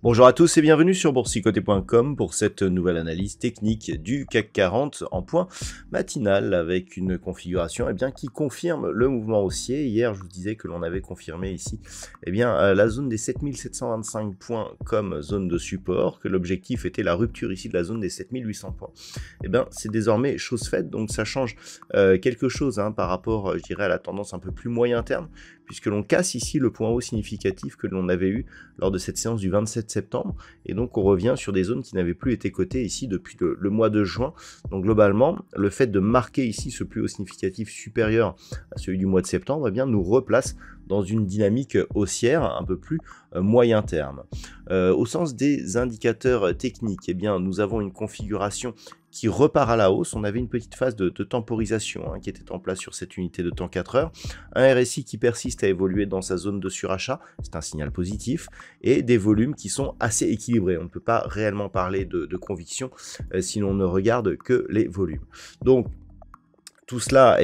Bonjour à tous et bienvenue sur boursicoté.com pour cette nouvelle analyse technique du CAC 40 en point matinal avec une configuration qui confirme le mouvement haussier. Hier, je vous disais que l'on avait confirmé ici la zone des 7725 points comme zone de support, que l'objectif était la rupture ici de la zone des 7800 points. C'est désormais chose faite, donc ça change quelque chose par rapport, je dirais, à la tendance un peu plus moyen terme, puisque l'on casse ici le point haut significatif que l'on avait eu lors de cette séance du 27 septembre, et donc on revient sur des zones qui n'avaient plus été cotées ici depuis le mois de juin. Donc globalement, le fait de marquer ici ce plus haut significatif supérieur à celui du mois de septembre, nous replace dans une dynamique haussière un peu plus moyen terme. Au sens des indicateurs techniques, nous avons une configuration qui repart à la hausse. On avait une petite phase de temporisation qui était en place sur cette unité de temps 4 heures, un RSI qui persiste à évoluer dans sa zone de surachat, c'est un signal positif, et des volumes qui sont assez équilibrés. On ne peut pas réellement parler de conviction si l'on ne regarde que les volumes. Donc tout cela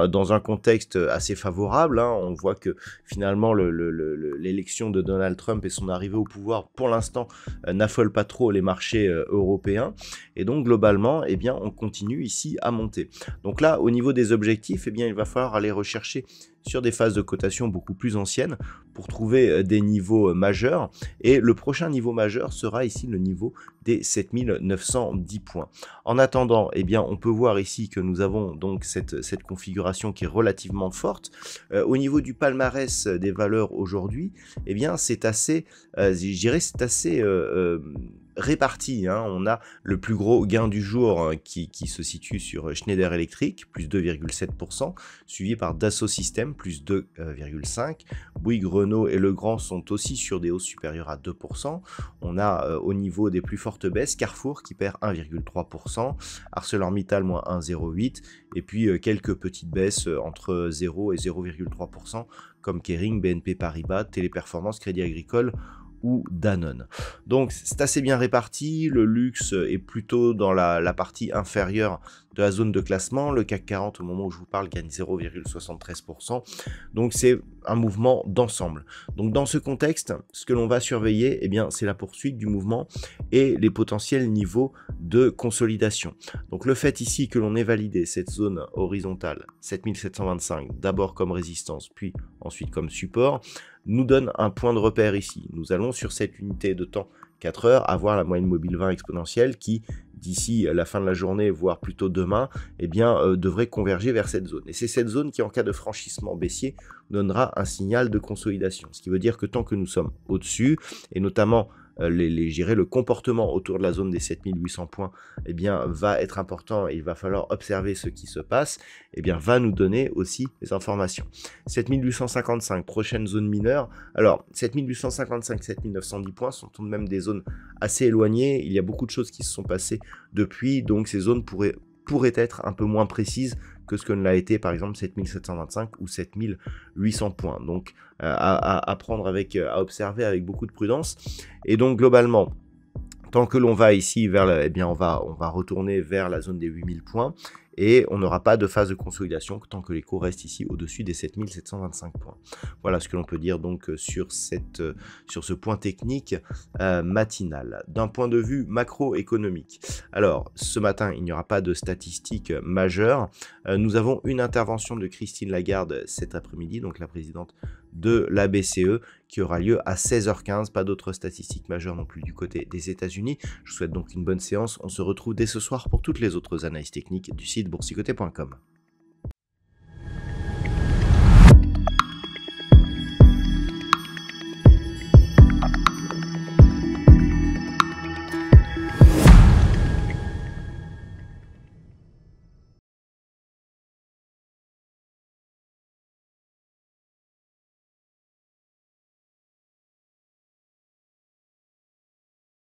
dans un contexte assez favorable. On voit que finalement l'élection de Donald Trump et son arrivée au pouvoir pour l'instant n'affole pas trop les marchés européens, et donc globalement on continue ici à monter. Donc là, au niveau des objectifs, il va falloir aller rechercher sur des phases de cotation beaucoup plus anciennes pour trouver des niveaux majeurs, et le prochain niveau majeur sera ici le niveau des 7910 points. En attendant, on peut voir ici que nous avons donc cette configuration qui est relativement forte. Au niveau du palmarès des valeurs aujourd'hui, c'est assez, je dirais, c'est assez réparti. On a le plus gros gain du jour qui se situe sur Schneider Electric, plus 2,7%, suivi par Dassault Systèmes, plus 2,5%. Bouygues, Renault et Legrand sont aussi sur des hausses supérieures à 2%. On a au niveau des plus fortes baisses, Carrefour qui perd 1,3%, ArcelorMittal moins 1,08%, et puis quelques petites baisses entre 0 et 0,3%, comme Kering, BNP Paribas, Téléperformance, Crédit Agricole ou Danone. Donc c'est assez bien réparti. Le luxe est plutôt dans la partie inférieure de la zone de classement. Le CAC 40 au moment où je vous parle gagne 0,73%. Donc c'est un mouvement d'ensemble. Donc dans ce contexte, ce que l'on va surveiller, c'est la poursuite du mouvement et les potentiels niveaux de consolidation. Donc le fait ici que l'on ait validé cette zone horizontale 7725 d'abord comme résistance puis ensuite comme support nous donne un point de repère ici. Nous allons sur cette unité de temps 4 heures avoir la moyenne mobile 20 exponentielle qui, d'ici la fin de la journée, voire plutôt demain, devrait converger vers cette zone. Et c'est cette zone qui, en cas de franchissement baissier, donnera un signal de consolidation. Ce qui veut dire que tant que nous sommes au-dessus, et notamment le comportement autour de la zone des 7800 points va être important, et il va falloir observer ce qui se passe, va nous donner aussi des informations. 7855, prochaine zone mineure. Alors 7855, 7910 points sont tout de même des zones assez éloignées. Il y a beaucoup de choses qui se sont passées depuis, donc ces zones pourraient être un peu moins précises que ce que ne l'a été par exemple 7725 ou 7800 points. Donc à prendre à observer avec beaucoup de prudence. Et donc globalement, tant que l'on va ici vers on va retourner vers la zone des 8000 points, et on n'aura pas de phase de consolidation tant que les cours restent ici au-dessus des 7725 points. Voilà ce que l'on peut dire donc sur ce point technique matinal. D'un point de vue macroéconomique, alors ce matin il n'y aura pas de statistiques majeures. Nous avons une intervention de Christine Lagarde cet après-midi, donc la présidente de la BCE, qui aura lieu à 16h15. Pas d'autres statistiques majeures non plus du côté des États-Unis. Je vous souhaite donc une bonne séance. On se retrouve dès ce soir pour toutes les autres analyses techniques du site boursicoté.com.